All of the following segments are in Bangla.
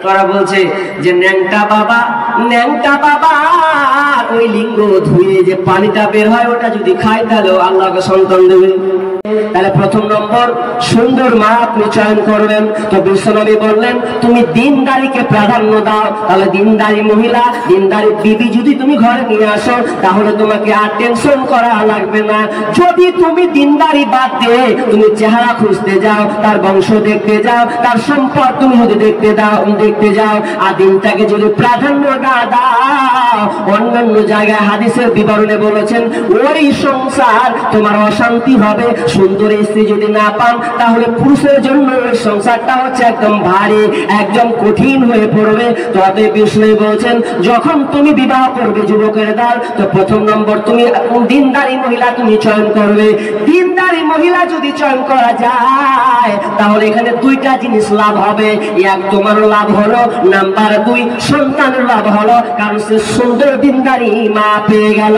তারা বলছে যে ন্যাংটা বাবা ওই লিঙ্গ ধুয়ে যে পানিটা বের হয় ওটা যদি খায় তাহলে আল্লাহকে সন্তান দেবে। তাহলে প্রথম নম্বর সুন্দর মা আপনি চয়ন করবেন। তো বিশ্বনবী বললেন তুমি দিনদারিকে প্রাধান্য দাও। তাহলে দিনদারি মহিলা, দিনদারি বিবি যদি তুমি ঘরে নিয়ে আসো তাহলে তোমাকে আর টেনশন করা লাগবে না। যদি তুমি দিনদারি বাদ দিয়ে তুমি চেহারা খুঁজতে যাও, তার বংশ দেখতে যাও, তার সম্পদ তুমি যদি দেখতে যাও আর দিনটাকে যদি প্রাধান্য না দাও, অন্যান্য জায়গায় হাদিসের বিবরণে বলেছেন ওই সংসার তোমার অশান্তি হবে। সুন্দর স্ত্রী যদি না পান তাহলে পুরুষের জন্য ওই সংসারটা হচ্ছে একদম ভারী, একদম কঠিন হয়ে পড়বে। তো অতএব বিষ্ণু বলছেন যখন তুমি বিবাহ করবে যুবকের দল, তো প্রথম নম্বর তুমি দিনদারি মহিলা তুমি চয়ন করবে। দিনদারি মহিলা যদি চয়ন করা যায় তাহলে এখানে দুইটা জিনিস লাভ হবে। এক তোমারও লাভ হলো, নাম্বার দুই সন্তানের লাভ হলো, কারণ সে সুন্দর দিনদারি মা পেয়ে গেল।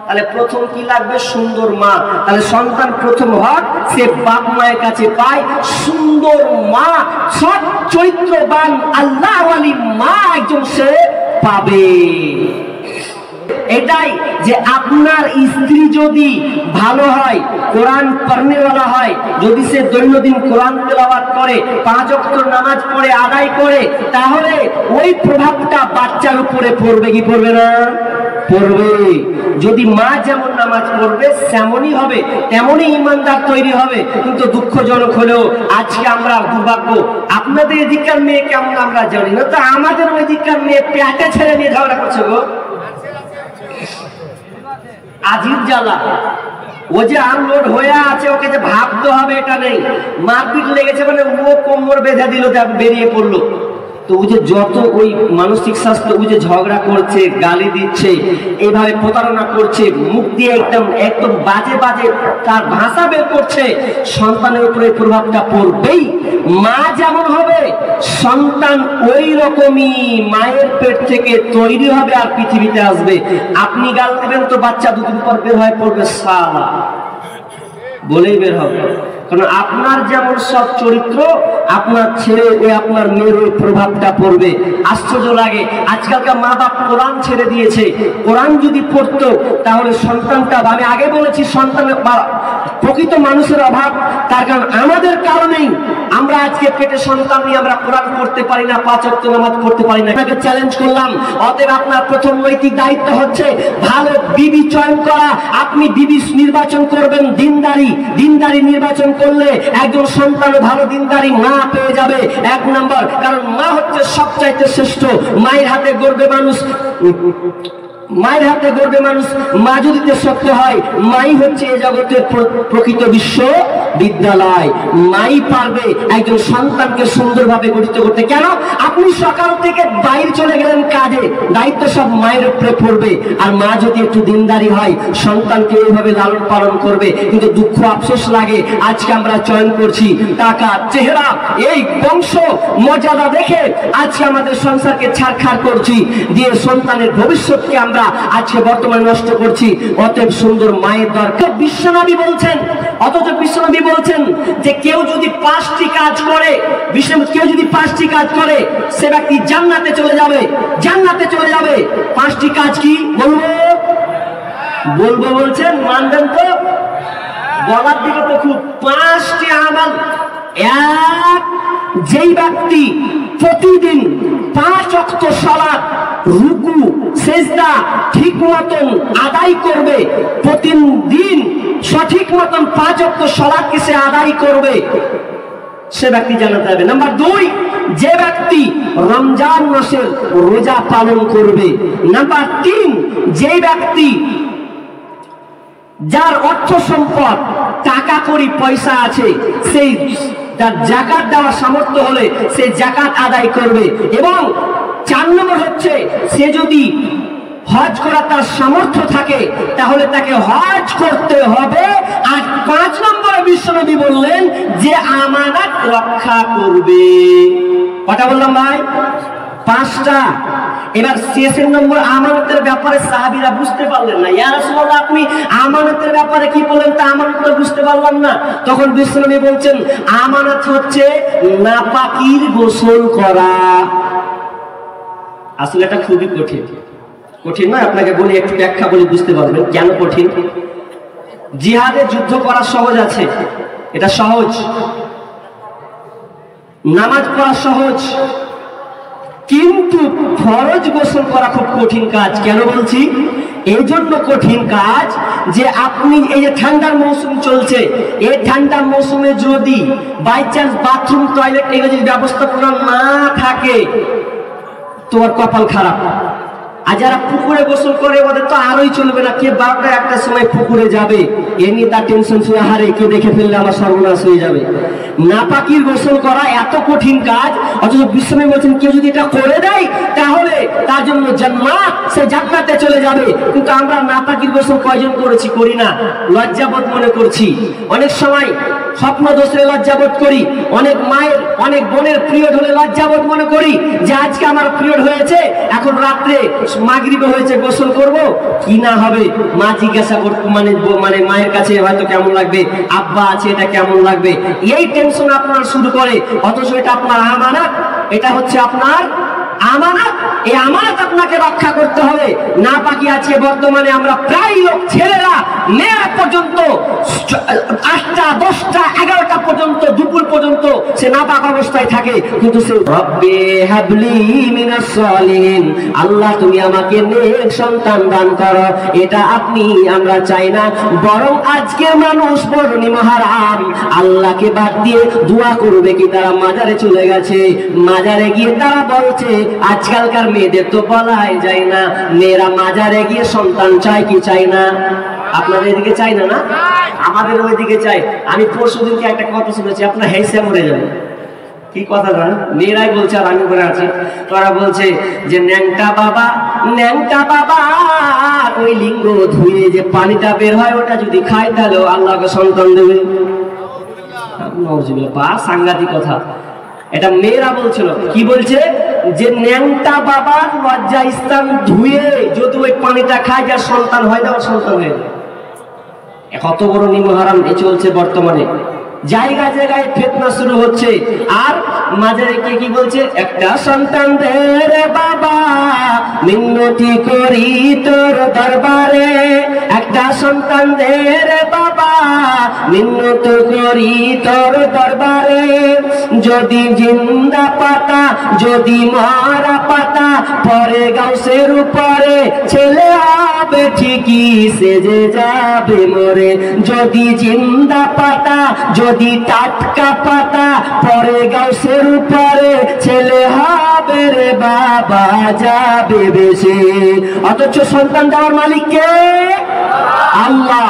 তাহলে প্রথম কি লাগবে? সুন্দর মা। তাহলে সন্তান প্রথম হক সে বাপ মায়ের কাছে পায় সুন্দর মা, সৎ চরিত্রবান আল্লাহওয়ালি মা একজন সে পাবে। এটাই যে আপনার স্ত্রী যদি ভালো হয়, কোরআন পড়নেওয়ালা হয়, যদি সে দৈনন্দিন কোরআন তেলাওয়াত করে, 5 ওয়াক্ত নামাজ পড়ে আদায় করে, তাহলে ওই প্রভাবটা বাচ্চার উপরে পড়বে কি পড়বে না? পড়বে। যদি মা যেমন নামাজ পড়বে তেমনই হবে, তেমনই ইমানদার তৈরি হবে। কিন্তু দুঃখজনক হলেও আজকে আমরা দুর্ভাগ্য, আপনাদের এদিককার মেয়ে কেমন আমরা জানি না, তো আমাদের ওই দিককার মেয়ে পেটে ছেড়ে নিয়ে ঝগড়া করছে গো। আজিব জ্বালা, ও যে আনলোড হয়ে আছে, ওকে যে ভাবতে হবে এটা নেই। মারপিট লেগেছে মানে ও কোমর বেঁধে দিল, বেরিয়ে পড়লো। তো ও যে যত ওই মানসিক স্বাস্থ্য, ও যে ঝগড়া করছে, গালি দিচ্ছে, এইভাবে প্রতারণা করছে, মুখ দিয়ে একদম বাজে তার ভাষা বের করছে, সন্তানের উপরে প্রভাবটা পড়বেই। মা যেমন হবে সন্তান ওই রকমই মায়ের পেট থেকে তৈরি হবে আর পৃথিবীতে আসবে। আপনি গাল দেবেন তো বাচ্চা দুদিন পর বের হয়ে পড়বে সালা বলেই বের হবে। কারণ আপনার যেমন সব চরিত্র, আপনার ছেলে ওই আপনার মেয়ের ওই প্রভাবটা পড়বে। আশ্চর্য লাগে, আজকালকার মা বাপ কোরআন ছেড়ে দিয়েছে। কোরআন যদি পড়তো তাহলে সন্তানটা, আমি আগে বলেছি সন্তানের প্রকৃত মানুষের অভাব, তার কারণ আমাদের কারণেই আমরা আজকে পেটে সন্তান নিয়ে আমরা কোরআন পড়তে পারি না, 5 ওয়াক্ত নামাজ পড়তে পারি না। আপনাকে চ্যালেঞ্জ করলাম, অতএব আপনার প্রথম নৈতিক দায়িত্ব হচ্ছে ভালো বিবি চয়ন করা। আপনি বিবি নির্বাচন করবেন দিনদারি নির্বাচন করলে একজন সন্তান ভালো দিনদারি মা পেয়ে যাবে। 1 নম্বর, কারণ মা হচ্ছে সবচাইতে শ্রেষ্ঠ। মায়ের হাতে গড়বে মানুষ, মা যদি সত্য হয়, মাই হচ্ছে এই জগতের প্রকৃত বিশ্ববিদ্যালয়। মাই পারবে একজন সন্তানকে সুন্দরভাবে গঠিত করতে। কেন? আপনি সকাল থেকে বাইরে চলে গেলেন কাজে, দায়িত্ব সব মায়ের উপরে পড়বে। আর মা যদি একটু দিনদারি হয়, সন্তানকে এইভাবে লালন পালন করবে। কিন্তু দুঃখ আফসোস লাগে, আজকে আমরা চয়ন করছি টাকা, চেহারা, এই বংশ মর্যাদা দেখে আজকে আমাদের সংসারকে ছাড়খাড় করছি, দিয়ে সন্তানের ভবিষ্যৎকে আমরা আজকে বর্তমানে নষ্ট করছি। অতএব সুন্দর মায়ের দরকার। বিশ্বনবী বলছেন, অথচ বিশ্বনবী বলছেন যে কেউ যদি 5টি কাজ করে, সে ব্যক্তি জান্নাতে চলে যাবে। 5টি কাজ কি বলবো বলছেন, মানবেন তো? বলার দিকে তো খুব 5টি আমল। এক, যেই ব্যক্তি প্রতিদিন 5 ওয়াক্ত সালাত, রুকু, সেজদা ঠিক মতন আদায় করবে, প্রতিদিন সঠিক মতন 5 ওয়াক্ত সালাতকে সে আদায় করবে, সে ব্যক্তি জান্নাতে যাবে। নাম্বার 2, যে ব্যক্তি রমজান মাসের রোজা পালন করবে। নাম্বার 3, যে ব্যক্তি যার অর্থ সম্পদ, টাকা কড়ি, পয়সা আছে, সেই তার যাকাত দেওয়ার সামর্থ্য হলে সে যাকাত আদায় করবে। এবং 4 নম্বর হচ্ছে, সে যদি হজ করার তার সামর্থ্য থাকে তাহলে তাকে হজ করতে হবে। আর 5 নম্বরে বিশ্বনবী বললেন যে আমানত রক্ষা করবে। কটা বললাম ভাই? 5টা। এবার শেষের নম্বর আমানতের ব্যাপারে সাহাবীরা বুঝতে পারলেন না। ইয়া রাসূলুল্লাহ, আপনি আমানতের ব্যাপারে কি বলেন, তা আমানত তো বুঝতে পারলাম না। তখন বিশ্বনবী বলছেন, আমানত হচ্ছে নাপাকির গোসল করা। আসলে এটা খুবই কঠিন, কঠিন নয়, আপনাকে বলি, একটু ব্যাখ্যা বলি, বুঝতে পারবেন কেন কঠিন। জিহাদে যুদ্ধ করা সহজ আছে, এটা সহজ। নামাজ পড়া সহজ, কিন্তু ফরজ গোসল করা খুব কঠিন কাজ। কেন বলছি? এই জন্য কঠিন কাজ যে আপনি এই যে ঠান্ডার মৌসুম চলছে, এই ঠান্ডার মৌসুমে যদি বাই চান্স বাথরুম টয়লেট এগুলো যদি ব্যবস্থাপনা না থাকে, তোমার কপাল খারাপ। আর যারা পুকুরে গোসল করে ওদের তো আরোই চলবে না। কে 12টা 1টার সময় পুকুরে যাবে, এ নিয়ে তার টেনশন শুনে, হারে কে দেখে ফেললে আমার সর্বনাশ হয়ে যাবে। নাপাকির গোসল করা এত কঠিন কাজ, অথচ বিশ্বনবী বলছেন কেউ যদি এটা করে দেয় তাহলে তার জন্য জান্নাত, সে জান্নাতে চলে যাবে। কিন্তু আমরা নাপাকির গোসল কয়জন করেছি? করি না, লজ্জাবোধ মনে করছি। অনেক সময় স্বপ্ন দোষে লজ্জাবোধ করি, অনেক মায়ের অনেক বোনের পিরিয়ড হলে লজ্জাবোধ মনে করি যে আজকে আমার পিরিয়ড হয়েছে, এখন রাত্রে মাগরিবে হয়েছে, গোসল করব কি না হবে। মা জিজ্ঞাসা করতে মানে মায়ের কাছে হয়তো কেমন লাগবে, আব্বা আছে এটা কেমন লাগবে, এই টেনশন আপনার শুরু করে। অথচ এটা আপনার আমানত, এটা হচ্ছে আপনার আমানত। এই আমানত আপনাকে রক্ষা করতে হবে। নাপাকি আছে বর্তমানে আমরা প্রায় লোক, ছেলেরা মেয়েরা পর্যন্ত 8টা 10টা 11টা পর্যন্ত, দুপুর পর্যন্ত সে নাপাক অবস্থায় থাকে। কিন্তু সে রব্বি হাবলি মিনাস সালিহিন, আল্লাহ তুমি আমাকে নেক সন্তান দান করো, এটা আমরা চাই না। বরং আজকের মানুষ বড় নিমহারাম, আল্লাহকে বাদ দিয়ে দোয়া করবে কি তারা মাজারে চলে গেছে। মাজারে গিয়ে তারা বলছে, আজকালকার মেয়েদের তো বলাই যায় না, মেয়েরা মাজারে গিয়ে সন্তান চায় কি চায় না? আপনাদের এদিকে চাই না? না, আমাদের ওইদিকে চাই। আমি পরশুদিনকে একটা কথা শুনেছি, আপনার হেসে মরে যাবে। কি কথা জানেন? মেয়েরাই বলছে আর আমি করে আছি, তারা বলছে যে ন্যাংটা বাবা ওই লিঙ্গ ধুয়ে যে পানিটা বের হয় ওটা যদি খায় তাহলে আল্লাহকে সন্তান দেবে। বা সাংঘাতিক কথা, এটা মেয়েরা বলছিল। কি বলছে? যে ন্যাংটা বাবা লজ্জা স্থান ধুয়ে যদি ওই পানিটা খায়, যার সন্তান হয় না, ওর সন্তান হয়ে যায়। কত বড় নিমহারাম এ চলছে বর্তমানে। জায়গায় জায়গায় ফিতনা শুরু হচ্ছে। আর মাঝারে কে কি বলছে? একটা সন্তান দে রে বাবা, মিনতি করি তোর দরবারে, একটা সন্তান দে রে বাবা, মিনতি করি তোর দরবারে। যদি জিন্দা পাতা, যদি মারা পাতা, পরে গাউসের উপরে ছেলে হবে ঠিকই, সেজে যাবে মরে। যদি জিন্দা পাতা, যদি টাটকা পাতা, পরে গাউসের উপরে ছেলে হবে রে বাবা, যাবে বেশি। অথচ সন্তান দেওয়ার মালিক কে? আল্লাহ।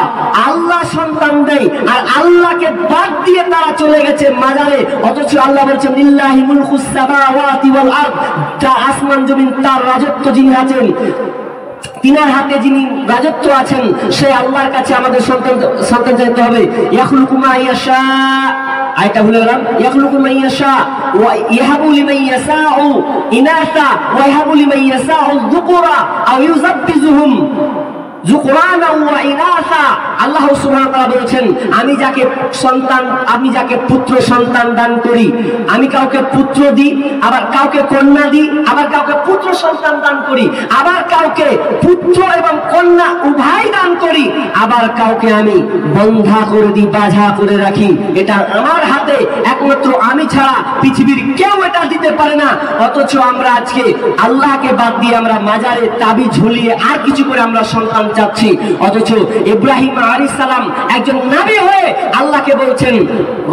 আল্লাহ সন্তান দেয়, আর আল্লাহকে বাদ দিয়ে তারা চলে গেছে মাজারে। অথচ আল্লাহ বলছেন, লিল্লাহি মুলকুস সামাওয়াতি ওয়াল আরদ, আসমান জমিন তার রাজত্ব যিনি আছেন, তিনার হাতে যিনি রাজত্ব আছেন, সেই আল্লাহর কাছে আমাদের সন্তান চাইতে হবে। ইয়াখলুকু মা ইয়াশা, আয়াতটা ভুলে গেলাম। ইয়াখলুকু মা ইয়াশা ওয়া ইয়াহাবু লিমান ইয়াশাউ ইনাসা ওয়া ইয়াহাবু লিমান ইয়াশাউ যুকুরা আও ইউযাব্বিজুহুম যুকরানা ওয়া ইনাসা। আল্লাহ সুবহানাহু ওয়া তাআলা বলেছেন, আমি যাকে পুত্র সন্তান দান করি, আমি কাউকে পুত্র দিই, আবার কাউকে কন্যা দিই, আবার কাউকে পুত্র সন্তান দান করি, আবার কাউকে পুত্র এবং কন্যা উভয় দান করি, আবার কাউকে আমি বন্ধা করে দিই, বাঁধা করে রাখি। এটা আমার হাতে, একমাত্র আমি ছাড়া পৃথিবীর কেউ এটা দিতে পারে না। অথচ আমরা আজকে আল্লাহকে বাদ দিয়ে আমরা মাজারে তাবিজ ঝুলিয়ে আর কিছু করে আমরা সন্তান চাচ্ছি। অথচ ইব্রাহিম আলাইহিস সালাম একজন নবী হয়ে আল্লাহকে বলছেন,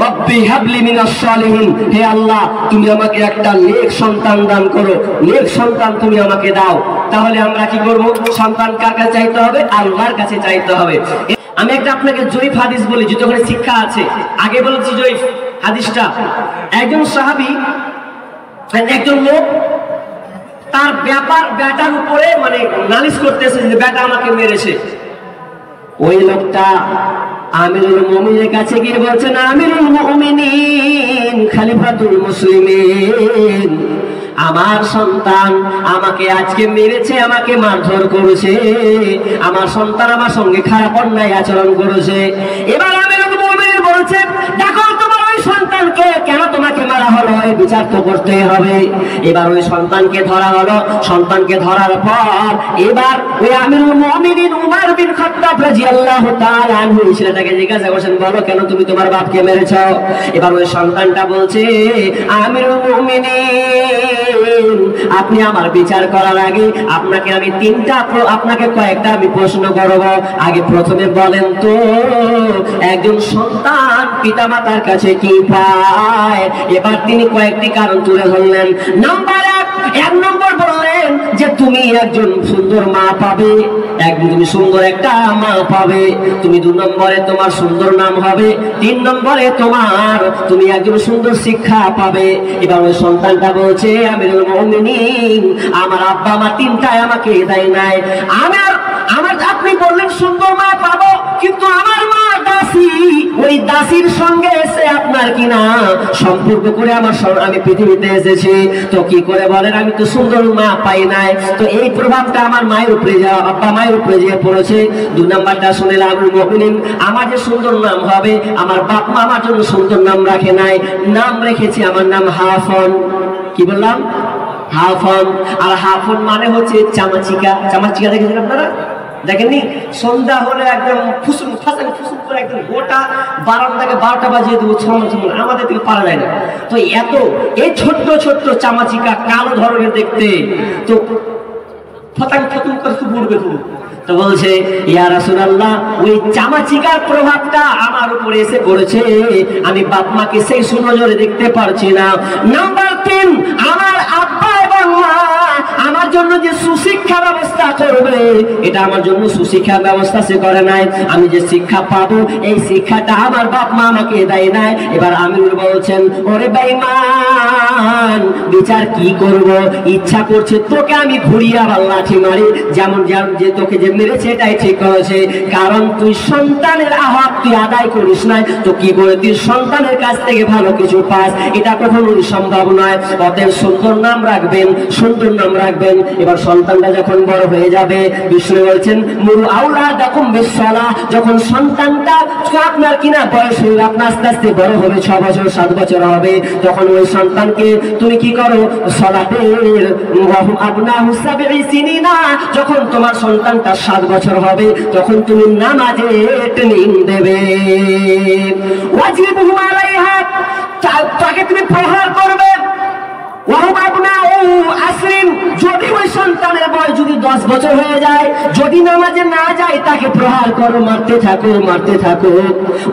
রব্বি হাবলি মিনাস সালিহিন, হে আল্লাহ তুমি আমাকে একটা নেক সন্তান দান করো, নেক সন্তান তুমি আমাকে দাও। তাহলে আমরা কি করব? সন্তান কার কাছে চাইতে হবে? আল্লাহর কাছে চাইতে হবে। আমি একটা আপনাকে জয়ীফ হাদিস বলি, যেটা ওখানে শিক্ষা আছে। আগে বলেছি জয়ীফ হাদিসটা, একজন সাহাবী, একজন লোক তার বেটার উপরে মানে নালিশ করতেছে যে বেটা আমাকে মেরেছে। ওই লোকটা আমিরুল মুমিনের কাছে গিয়ে বলছেন, আমিরুল মুমিনিন খলিফাতুল মুসলিমিন, আমার সন্তান আমাকে আজকে মেরেছে, আমাকে মারধর করেছে, আমার সন্তান আমার সঙ্গে খারাপ অন্যায় আচরণ করেছে। এবার আমিরুল মুমিনিন বলছে, দেখো তোমার ওই সন্তানকে কেন তোমাকে মারা হলো, এই বিচার তো করতে হবে। এবার ওই সন্তানকে ধরা হলো। সন্তানকে ধরার পর এবার ওই আমিরুল মুমিনিন উমর বিন খাত্তাব রাদিয়াল্লাহু তাআলা আনহু ছেলেটাকে জিজ্ঞাসা করছেন, বলো কেন তুমি তোমার বাপকে মেরেছো? এবার ওই সন্তানটা বলছে, আমিরুল মুমিনিন, আপনি আমার বিচার করার আগে আপনাকে আমি আপনাকে কয়েকটা আমি প্রশ্ন করব। আগে প্রথমে বলেন তো, একজন সন্তান পিতামাতার কাছে কি পায়? এবার তিনি কয়েকটি কারণ তুলে ধরলেন। এক নম্বর বললেন যে তুমি একজন সুন্দর মা পাবে, তুমি সুন্দর একটা মা পাবে। তুমি 2 নম্বরে তোমার সুন্দর নাম হবে। 3 নম্বরে তুমি একজন সুন্দর শিক্ষা পাবে। এবার ওই সন্তানটা বলছে, আমিরুল মুমিনিন, আমার আব্বা মা 3টাই আমাকে দেয় নাই। আপনি বললেন সুন্দর মা পাবো, কিন্তু আমার মা দাসী, ওই দাসীর সঙ্গে এসে আপনার কিনা সম্পর্ক করে আমি পৃথিবীতে এসেছি। তো কি করে বলেন আমি তো সুন্দর মা পাই নাই? তো এই প্রভাবটা আমার মায়ের উপরে আব্বা মায়ের উপরে যে পড়েছে। 2 নম্বরটা শুনলাম, আমিরুল মুমিনিন, আমার যে সুন্দর নাম হবে, আমার বাপ মা আমার জন্য সুন্দর নাম রাখে নাই, নাম রেখেছে আমার নাম হাফন। কি বললাম? হাফন। আর হাফন মানে হচ্ছে চামাচিকা। চামাচিকা দেখেছেন আপনারা? দেখেননি? সন্ধ্যা হলে একদম ফুসুল করে একদম গোটা বারান্দাকে 12টা বাজিয়ে দেবো, আমাদের থেকে পারা যায় না। তো এই ছোট্ট ছোট্ট চামাচিকা কালো ধরনের দেখতে, তো ফতুম করে খুব উড়বে খুব। তো বলছে, ইয়া রাসূলুল্লাহ, ওই চামাচিকার প্রভাবটা আমার উপরে এসে পড়েছে, আমি বাপ মাকে সেই সুনজরে দেখতে পারছি না। নাম্বার 3, আমার আব্বা এবং মা আমার জন্য যে সুশিক্ষা ব্যবস্থা করবে, এটা আমার জন্য সুশিক্ষা ব্যবস্থা সে করে নাই। আমি যে শিক্ষা পাবো, এই শিক্ষাটা আমার বাপ মা আমাকে দেয় নাই। এবার আমিরুল বলছেন, ওরে বেঈমান, বিচার কি করব? ইচ্ছা করছে তোকে আমি ঘুরিয়ে আবার লাঠি মারি, যেমন যে তোকে যে মেরেছে এটাই ঠিক করেছে। কারণ তুই সন্তানের হক তুই আদায় করিস নাই, তো কি করে তুই সন্তানের কাছ থেকে ভালো কিছু পাস? এটা কখনোই সম্ভব নয়। অতএব সুন্দর নাম রাখবেন, সুন্দর নাম রাখবেন। এবার সন্তানটা যখন বড় হয়ে যাবে, বিষ্ণু বলছেন, মুরু আওলাদাকুম বিসসালাহ, যখন সন্তানটা আপনার কিনা বয়স হয়ে আপনার আস্তে আস্তে বড় হবে, 6 বছর 7 বছর হবে, তখন ওই সন্তানকে তুমি কি করো? সালাতের আবনাহু সাবঈ সিনিনা, যখন তোমার সন্তানটা 7 বছর হবে, তখন তুমি নামাজে ট্রেনিং দেবে। ওয়াজিবুহু আলাইহা, তাকে তুমি প্রহার করবে। যদি ওই সন্তানের বয়স যদি 10 বছর হয়ে যায়, যদি নামাজে না যায়, তাকে প্রহার করো, মারতে থাকো মারতে থাকো।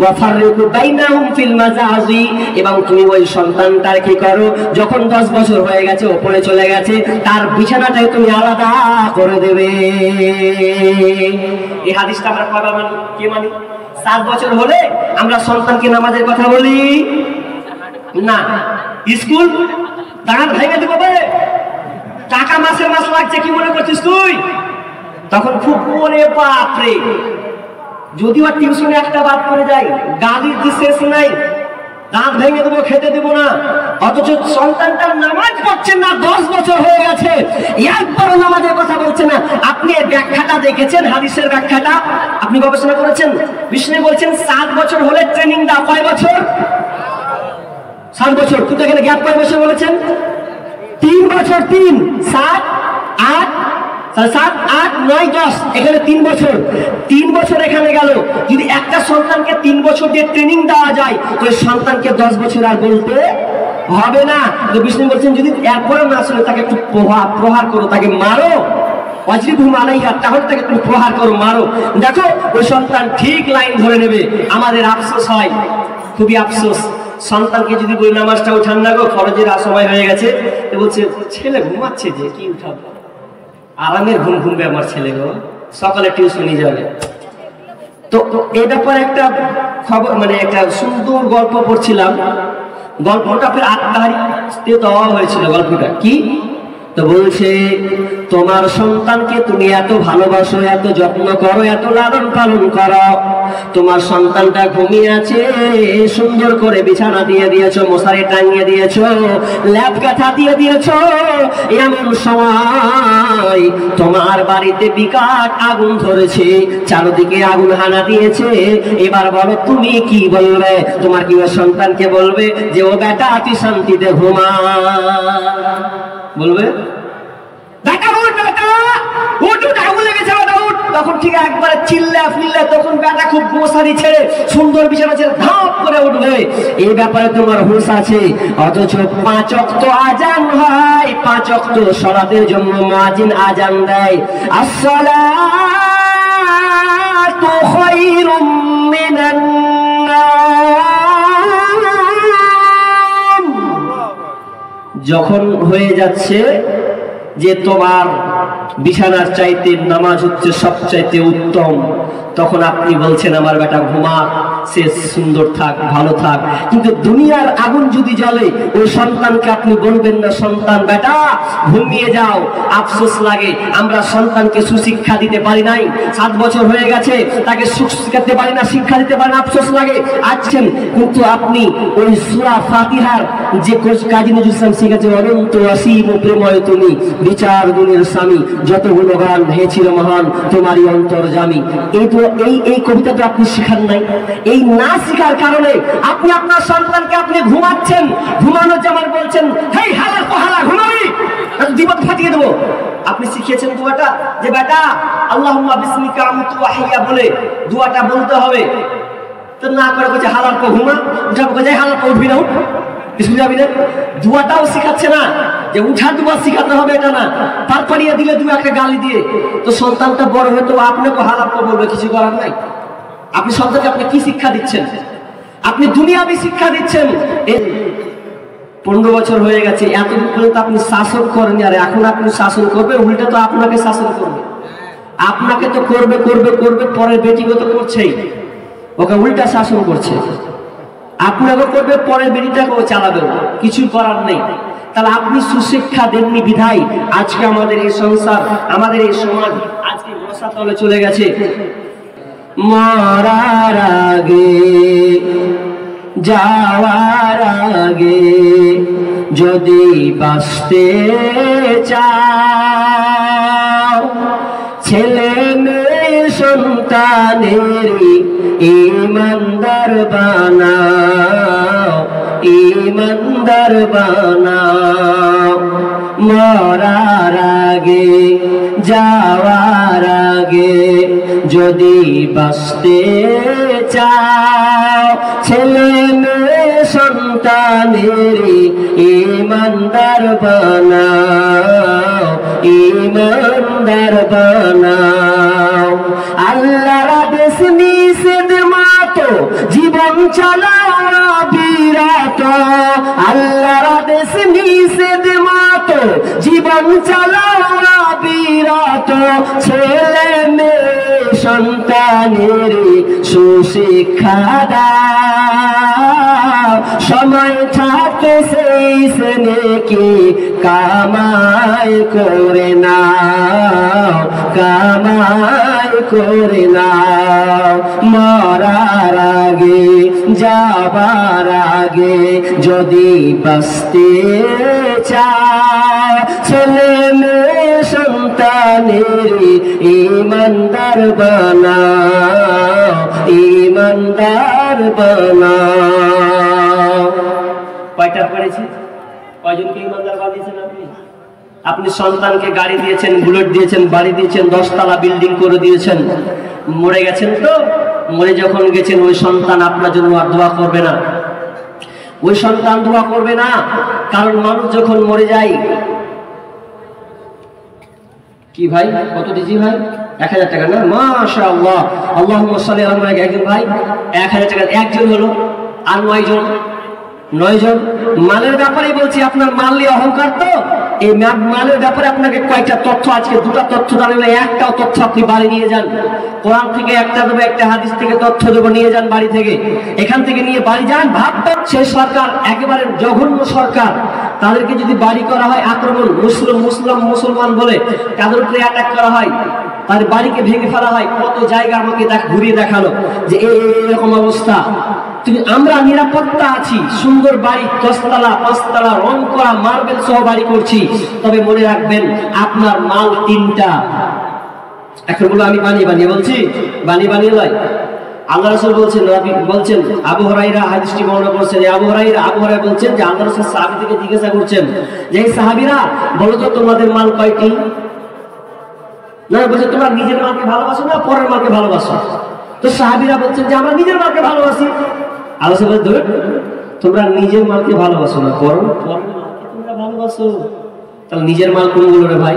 ওয়াফাররিকু বাইনাহুম ফিল মাজাজি, এবং তুমি ওই সন্তানটার কি করো, যখন 10 বছর হয়ে গেছে, ওপরে চলে গেছে, তার বিছানাটাই তুমি আলাদা করে দেবে। এই হাদিসটা আমরা কবে মানি? কে মানি? 7 বছর হলে আমরা সন্তানকে নামাজের কথা বলি না। স্কুল দাঁড়ান ভেঙে দেবো, টাকা মাসের মাস লাগছে, কি মনে করছিস তুই? তখন খুব মনে বাপরে, যদিও টিউশনে একটা বাদ করে যাই, গালির কি শেষ নাই, দাঁত ভেঙে দেবো, খেতে দেবো না। অথচ সন্তানটা নামাজ পড়ছেন না, 10 বছর হয়ে গেছে, একবারও নামাজের কথা বলছে না। আপনি এর ব্যাখ্যাটা দেখেছেন? হাদিসের ব্যাখ্যাটা আপনি গবেষণা করেছেন? বিষ্ণু বলছেন 7 বছর হলে ট্রেনিং দাও। কয় বছর? 7 বছর। কিন্তু এখানে গ্যাপ কয় বছর বলেছেন? 3 বছর। 3 7 8 7 8 9 10, এখানে 3 বছর। 3 বছর এখানে গেল। যদি একটা সন্তানকে 3 বছর দিয়ে ট্রেনিং দেওয়া যায়, তো সন্তানকে 10 বছর আর বলতে হবে না। তো বিষ্ণু বলছেন, যদি এরপরে না শুনে তাকে একটু প্রহার করো, তাকে মারো। ওয়াজিবুহু আলাইহা, তাহলে তাকে তুমি প্রহার করো, মারো। দেখো ওই সন্তান ঠিক লাইন ধরে নেবে। আমাদের আফসোস হয়, খুবই আফসোস, সন্তানকে যদি বলি নামাজটা উঠান না গো, ফরজের সময় হয়ে গেছে, তো বলছে ছেলে ঘুমাচ্ছে যে, কি উঠাবো? আরামের ঘুম ঘুমবে আমার ছেলে গো, সকালে টিউশনি যাবে। তো এই ব্যাপারে একটা খবর, মানে একটা সুন্দর গল্প পড়ছিলাম। গল্পটা ফের 8 তারিখে দেওয়া হয়েছিল। গল্পটা কি? তো বলছে তোমার সন্তানকে তুমি এত ভালোবাসো, এত যত্ন করো, এত লালন পালন করো, তোমার সন্তানটা ঘুমিয়ে আছে, সুন্দর করে বিছানা দিয়ে দিয়েছো, মশারি টাঙিয়ে দিয়েছো, ল্যাপ কাঁথা দিয়ে দিয়েছো, এমন সময় তোমার বাড়িতে বিকট আগুন ধরেছে, চারদিকে আগুন হানা দিয়েছে। এবার বলো তুমি কি বলবে? তোমার কি সন্তানকে বলবে যে ও বেটা তুই শান্তিতে ঘুমা? বলবে তখন ঠিক একবারে চিল্লা ফিল্লা, তখন বেটা খুব মশারি ছেড়ে সুন্দর বিছানা ছেড়ে ধাপ করে উঠবে। এই ব্যাপারে তোমার হুঁশ আছে? অথচ 5 ওয়াক্ত আজান হয়, 5 ওয়াক্ত সালাতের জন্য মুয়াজ্জিন আজান দেয়, আসসালাতু খায়রুম মিনান নাম। যখন হয়ে যাচ্ছে যে তোমার বিছানার চাইতে নামাজ হচ্ছে সবচাইতে উত্তম, তখন আপনি বলছেন আমার বেটা ঘুমা, সে সুন্দর থাক, ভালো থাক। কিন্তু দুনিয়ার আগুন যদি জ্বলে, ওই সন্তানকে আপনি বলবেন না সন্তান বেটা ঘুমিয়ে যাও। আফসোস লাগে আমরা সন্তানকে সুশিক্ষা দিতে পারি নাই, 7 বছর হয়ে গেছে, তাকে শিখাতে পারি না, শিক্ষা দিতে পারি না, আফসোস লাগে আছেন। কিন্তু আপনি ওই সূরা ফাতিহার যে কাজী নজরুল ইসলাম শিখেছে, অনন্ত অসীম প্রেময় তুমি বিচার গুণের স্বামী, যতগুলো গান হয়েছিল মহান তোমারই অন্তর্যামী, এই কবিতা তো আপনি শিখান নাই। এই না শিখার কারণে আপনি আপনার সন্তানকে আপনি ঘুমাচ্ছেন, ঘুমানো যেমন বলছেন হেই হালা কোহালা ঘুমাবি, জীবন ফাটিয়ে দেবো। আপনি শিখিয়েছেন দোয়াটা যে বেটা আল্লাহুম্মা বিসমিকা আমতু ওয়া আহইয়া বলে দোয়াটা বলতে হবে, তো না করে বলছে হালার কো ঘুমা, উঠাবো কোথায় হালার কো উঠবি না, দুয়াটাও শিখাচ্ছে না, যে উঠা দুয়া শিখাতে হবে এটা না, পার পাড়িয়ে দিলে তুমি একটা গালি দিয়ে, তো সন্তানটা বড় হয়তো আপনাকে হালাপ বলবে, কিছু করার নাই। আপনি সন্তানকে আপনি কি শিক্ষা দিচ্ছেন? আপনি দুনিয়াবি শিক্ষা দিচ্ছেন। 15 বছর হয়ে গেছে, এতদিন পর্যন্ত আপনি শাসন করেন, আর এখন আপনি শাসন করবে, উল্টা তো আপনাকে শাসন করবে, আপনাকে তো করবে করবে করবে, পরের বেটিগত করছেই, ওকে উল্টা শাসন করছে, আপনাকে করবে, পরের বেটিটাকেও চালাবে, কিছু করার নেই। তাহলে আপনি সুশিক্ষা দেননি বিধায় আজকে আমাদের এই সংসার, আমাদের এই সমাজ আজকে রসাতলে চলে গেছে। মরার আগে যাওয়ার আগে যদি বাঁচতে চাও, ছেলে মেয়ে সন্তানের ইমানদার বানাও, ইমানদার বানাও। মরার আগে যাওয়ার আগে যদি বাঁচতে চাও, ছেলে মেয়ে সন্তানের ইমানদার বানাও, ইমানদার বানাও। আল্লাহর আদেশ নিষেধ মাতো জীবন চালাও বিরাট, আল্লাহর আদেশ নিষেধ মাতো জীবন চালাও বিরাট। ছেলে মেয়ে সন্তানের সুশিক্ষা দাও, সময় থাকতে সেই নেকি কামাই করে নাও, কামাই করে নাও। মরার আগে যাবার আগে যদি বাঁচতে চাও, ছেলে মেয়ে সন্তানের ইমানদার বানাও, ইমানদার বানাও। কয়টা পড়েছি? কয়জনকে ইমানদার বানিয়েছেন আপনি? আপনি সন্তানকে গাড়ি দিয়েছেন, বুলেট দিয়েছেন, বাড়ি দিয়েছেন, 10 তলা বিল্ডিং করে দিয়েছেন, মরে গেছেন। তো মরে যখন গেছেন ওই সন্তান আপনার জন্য আর দোয়া করবে না, ওই সন্তান দোয়া করবে না। কারণ মানুষ যখন মরে যায়, কি ভাই কত দিয়েছি ভাই? 1000 টাকা না? মাশাআল্লাহ, আল্লাহুম্মা সাল্লি আলা মুহাম্মাদ। একজন ভাই 1000 টাকা, একজন হলো, আর 9 জন 9 জন। মালের ব্যাপারে বলছি, আপনার মাল নিয়ে অহংকার তো, এই মালের ব্যাপারে আপনাকে কয়েকটা তথ্য, আজকে দুটা তথ্য জানলে একটাও তথ্য আপনি বাড়ি নিয়ে যান। কোরআন থেকে একটা দেবো, একটা হাদিস থেকে তথ্য দেবো, নিয়ে যান বাড়ি থেকে, এখান থেকে নিয়ে বাড়ি যান। ভাববেন সেই সরকার একেবারে জঘন্য সরকার, তাদেরকে যদি বাড়ি করা হয় আক্রমণ, মুসলমান বলে তাদের উপরে অ্যাটাক করা হয়, তার বাড়িকে ভেঙে ফেলা হয়, কত জায়গা আমাকে ঘুরিয়ে দেখালো যে এরকম অবস্থা। আমরা নিরাপত্তা আছি, সুন্দর বাড়ি, 10 তলা 5 তলা রং করা মার্বেল সহ বাড়ি করছি। তবে মনে রাখবেন আপনার মাল 3টা। এখন বলো আমি বানিয়ে বলছি, বানিয়ে লয়। আল্লাহ রাসূল বলছেন আবু হুরায়রা হাদিসটি বর্ণনা করছেন। আবু হুরায়রা বলছেন যে আল্লাহ রাসূল সাহাবীদেরকে জিজ্ঞাসা করছেন যে এই সাহাবীরা বলো তো তোমাদের মাল কয়টি? না, বলছে তোমরা নিজের মালকে ভালোবাসো না পরের মালকে ভালোবাসো? তো সাহাবীরা বলছেন যে আমরা নিজের মালকে ভালোবাসি। আল্লাহ রাসূল বলেন তোমরা নিজের মালকে ভালোবাসো না বরং পরের মালকে তোমরা ভালোবাসো। তাহলে নিজের মাল কোনগুলো রে ভাই?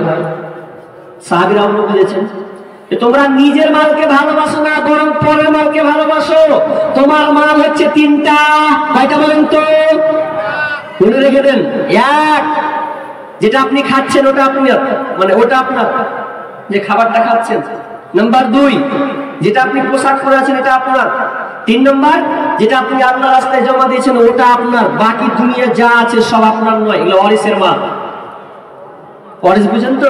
সাহাবীরা বুঝেছেন তোমরা নিজের মালকে ভালোবাসো না বরং পরের মালকে ভালোবাসো। তোমার মাল হচ্ছে 3টা, কয়টা বলেন তো? মনে রেখে দেন। 1, যেটা আপনি খাচ্ছেন ওটা আপনি, মানে ওটা আপনার, যে খাবারটা খাচ্ছেন। নাম্বার 2, যেটা আপনি পোশাক পরে আছেন এটা আপনার। 3 নম্বর, যেটা আপনি আল্লাহ রাস্তায় জমা দিয়েছেন ওটা আপনার। বাকি দুনিয়া যা আছে সব আপনার নয়, এগুলো ওয়ারিসের মাল। ওয়ারিস বুঝেন তো?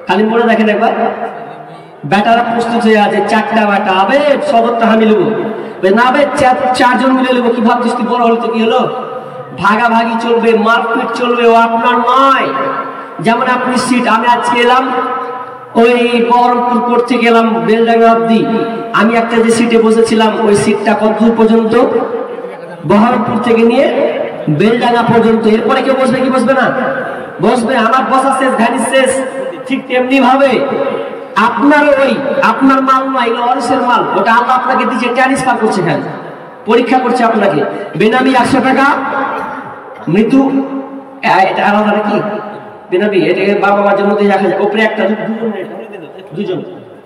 খালি মনে দেখেন একবার, ব্যাটারা প্রস্তুত হয়ে আছে, 4টা ব্যাটা হবে, সদরটা আমি নেবো না, হবে 4 জন মিলে নেবো। কি ভাবছিস তুই? বড় হলে তো কি হলো, ভাগাভাগি চলবে, মারপিট চলবে, ও আপনার নয়। যেমন আপনি সিট, আমি আজকে এলাম ওই বহরমপুর করতে গেলাম বেলডাঙ্গা অব্দি, আমি একটা যে সিটে বসেছিলাম ওই সিটটা কত দূর পর্যন্ত? বহরমপুর থেকে নিয়ে বেলডাঙ্গা পর্যন্ত। এরপরে কেউ বসবে কি বসবে না? বসবে। আমার বসা শেষ, ঘানি শেষ। ঠিক তেমনি ভাবে আপনার আপনার মাল নয়, এগুলো ওয়ারিসের মাল। ওটা আল্লাহ আপনাকে দিচ্ছে, ট্রান্সফার করছে, খালি পরীক্ষা করছে আপনাকে। বেনামি 100 টাকা, মৃত্যু এটা আলাদা নাকি? বেনামি এটা বাবা মার জন্য দিয়ে রাখা যায়, ওপরে একটা, দুজন।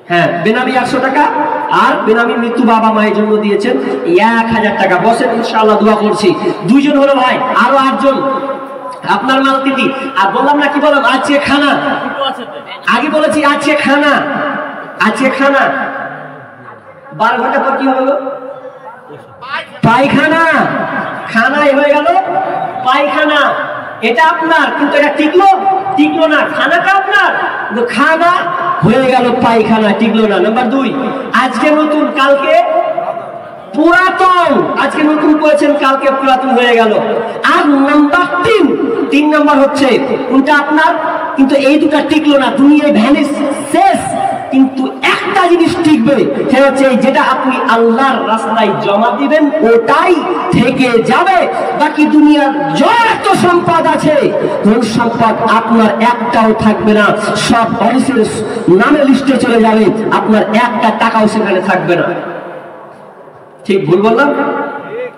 হ্যাঁ, বেনামি 100 টাকা, আর বেনামি মৃত্যু বাবা মায়ের জন্য দিয়েছেন 1000 টাকা। বসেন, ইনশাআল্লাহ দোয়া করছি। 2 জন হলো ভাই, আরো 8 জন। আপনার মাল 3টি। আর বললাম না কি বললাম, আজকে খানা, আগে বলেছি আজকে খানা, আজকে খানা 12 ঘন্টা পর কি হলো? পায়খানা। খানাই হয়ে গেল পায়খানা। এটা আপনার, কিন্তু এটা টিকলো না। খানাটা আপনার, কিন্তু খানা হয়ে গেল পায়খানা, টিকলো না। নাম্বার 2, আজকে নতুন কালকে পুরাতন। আজকে নতুন করেছেন কালকে পুরাতন হয়ে গেল। আর নাম্বার 3 নাম্বার হচ্ছে কোনটা আপনার, কিন্তু এই দুটা টিকলো না, দুনিয়ায় ভ্যানিশ, শেষ। কিন্তু একটা জিনিস টিকবে, সেটা হচ্ছে যেটা আপনি আল্লাহর রাস্তায় জমা দিবেন ওটাই থেকে যাবে। বাকি দুনিয়ার যত সম্পদ আছে, ধন সম্পদ আপনার একটাও থাকবে না, সব ওয়ারিসের নামে লিস্টে চলে যাবে, আপনার একটা টাকাও সেখানে থাকবে না। ঠিক ভুল বললাম?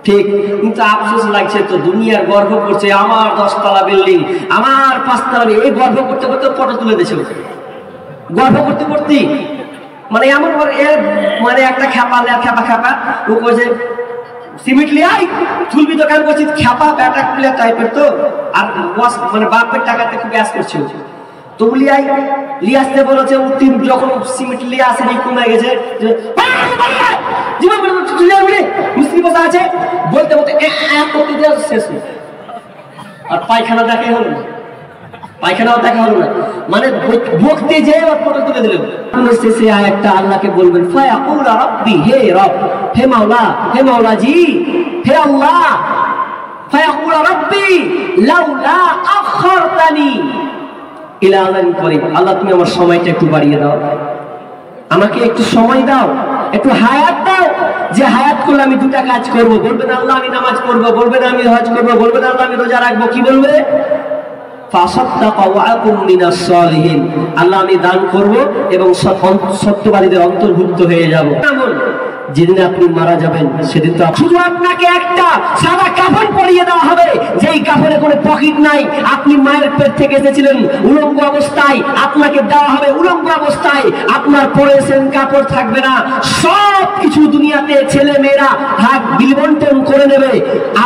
ঠিক। কিন্তু আফসোস লাগছে তো, দুনিয়ার গর্ব করছে আমার 10 তলা বিল্ডিং, আমার 5 তলা, এই গর্ব করতে করতে ফটো তুলে দিয়েছে। গর্ব করতে করতে মানে এমন মানে একটা খ্যাপা ও কইছে সিমেন্ট লিয়াই চুলবি দোকান করছি, খ্যাপা ব্যাটা প্লেয়ার টাইপের তো, আর মানে বাপের টাকাতে খুব গ্যাস করছে। তো লিয়ে আসতে বলেছে, উত্তীম যখন সিমেন্ট লিয়ে আসেনি কমে গেছে, জীবন মিস্ত্রি বসা আছে, বলতে বলতে করতে দেওয়া শেষ। আর পায়খানা দেখাই হলো না, পায়খানাও দেখা হলো না, মানে বকতে যেয়ে আবার ফটো তুলে দিলেন। শেষে আয়াতটা আল্লাহকে বলবেন, ফায়াকুল রাব্বি, হে রব, হে মাওলা জি, হে আল্লাহ, ফায়াকুল রাব্বি লাউলা আখারতানি ইলা আযালিন করিম। আল্লাহ তুমি আমার সময়টা একটু বাড়িয়ে দাও, আমাকে একটু সময় দাও, একটু হায়াত দাও, যে হায়াত করলে আমি 2টা কাজ করব। বলবে না আল্লাহ আমি নামাজ পড়বো, বলবে না আমি হজ করবো, বলবে না আল্লাহ আমি রোজা রাখবো, কি বলবে? আল্লাহ আমি দান করব এবং সত্যবাদীদের অন্তর্ভুক্ত হয়ে যাব। যেদিন আপনি মারা যাবেন সেদিন তো শুধু আপনাকে একটা সাদা কাফন পরিয়ে দেওয়া হবে, যেই কাফনে কোনো পকেট নাই। আপনি মায়ের পেট থেকে এসেছিলেন উলঙ্গ অবস্থায়, আপনাকে দেওয়া হবে উলঙ্গ অবস্থায়। আপনার পরেছেন কাপড় থাকবে না, সব কিছু দুনিয়াতে ছেলে মেয়েরা ভাগ বিলবন্টন করে নেবে,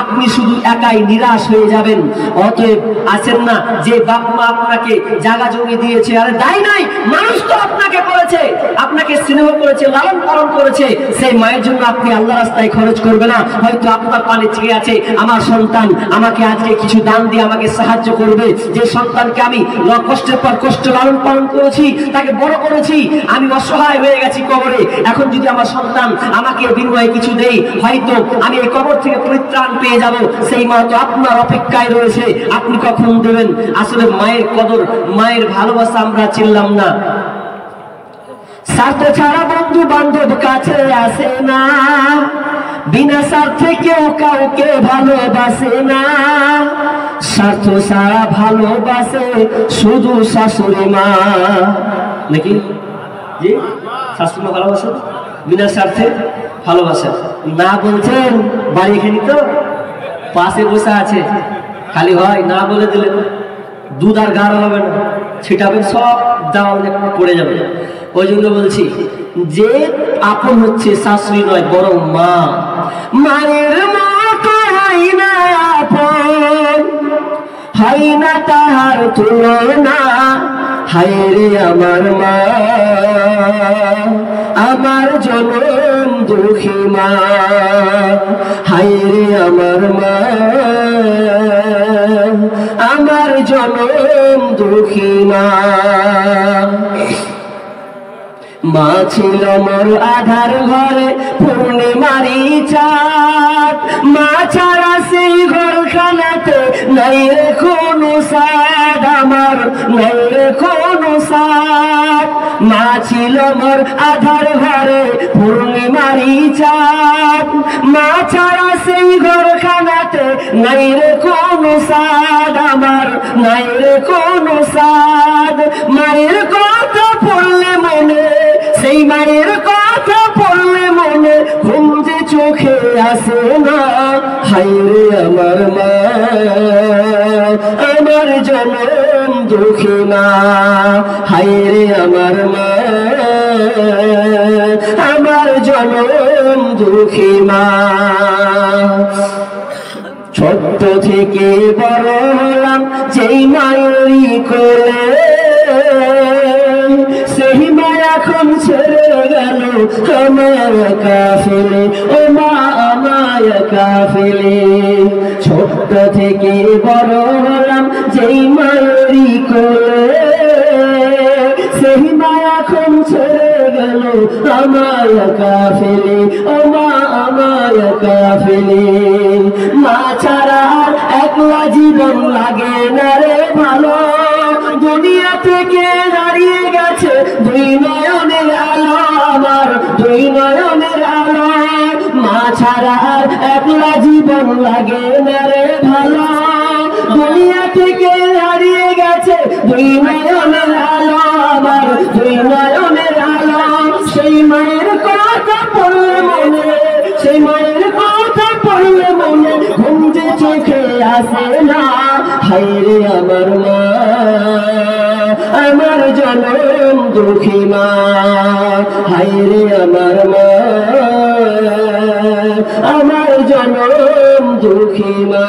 আপনি শুধু একাই নিরাশ হয়ে যাবেন। অতএব আছেন না যে বাপ মা আপনাকে জায়গা জমি দিয়েছে, আরে দায় নাই, মানুষ তো আপনাকে করেছে, আপনাকে স্নেহ করেছে, লালন পালন করেছে, সেই মায়ের জন্য আপনি আল্লাহ রাস্তায় খরচ করবে না। হয়তো আপনার পানে চেয়ে আছে আমার সন্তান আমাকে আজকে কিছু দান দিয়ে আমাকে সাহায্য করবে, যে সন্তানকে আমি কষ্টের পর কষ্ট লালন পালন করেছি, তাকে বড় করেছি, আমি অসহায় হয়ে গেছি কবরে, এখন যদি আমার সন্তান আমাকে বিনিময়ে কিছু দেয়, হয়তো আমি এই কবর থেকে পরিত্রাণ পেয়ে যাব। সেই মা তো আপনার অপেক্ষায় রয়েছে, আপনি কখন দেবেন? আসলে মায়ের কদর, মায়ের ভালোবাসা আমরা চিনলাম না। স্বার্থ ছাড়া বন্ধু বান্ধব কাছে আসে না, বিনা স্বার্থে কেউ কাউকে ভালোবাসে না। স্বার্থ ছাড়া ভালোবাসে শুধু শাশুড়ি মা, নাকি জি? শাশুড়ি মা ভালোবাসে, বিনা স্বার্থে ভালোবাসে না। বলছেন বাড়ি এখানে তো পাশে বসে আছে, খালি হয় না বলে দিলে দুধ আর গাঢ় হবে না, ছিটাবেন সব দেওয়াল পড়ে যাবে। ওই জন্য বলছি যে আপন হচ্ছে শাশুড়ি নয় বরং মা। মায়ের মতো হয় না আপন, হয় না তাহার তুলনা। হায় রে আমার মা, আমার জনম দুঃখী মা। হায় রে আমার মা, আমার জনম দুঃখী মা। মা ছিল মোর আধার ঘরে পূর্ণিমারি চাঁদ, মা ছাড়া সেই ঘরখানাতে নাই রে কোনো সাদ, আমার নাই রে কোনো সাদ। মা ছিল মোর আধার ঘরে পূর্ণিমারি চাঁদ, মা ছাড়া সেই ঘরখানাতে নাই রে কোনো সাদ, আমার নাই রে কোনো সাদ। মায়ের কথা পড়লে মনে, সেই মায়ের কথা পড়লে মনে ঘুম যে চোখে আসে না। হায় রে আমার মা, আমার জনম দুঃখী মা। হায় রে আমার মা, আমার জনম দুঃখী মা। ছোট্ট থেকে বড় হলাম যেই মায়েরই কোলে, সেই মা এখন ছেড়ে গেল আমায় একা ফেলে, ও মা আমায় একা ফেলে। ছোট্ট থেকে বড় হলাম যেই মায়েরই কোলে, সেই মা এখন ছেড়ে গেল আমায় একা ফেলে, ও মা আমায় একা ফেলে। মা ছাড়া একলা জীবন লাগে না রে ভালো, দুনিয়া থেকে হারিয়ে গেছে দুই নয়নের আলো, আমার দুই নয়নের আলো। মা ছাড়া একলা জীবন লাগে না রে ভালো, দুনিয়া থেকে হারিয়ে গেছে দুই নয়নের আলো, আমার দুই নয়নের আলো। সেই মায়ের কথা পড়লে মনে, সেই মায়ের কথা পড়লে মনে ঘুম যে চোখে আসে না। হায় রে আমার মা, আমার জনম দুঃখী মা। হায় রে আমার মা, আমার জনম দুঃখী মা।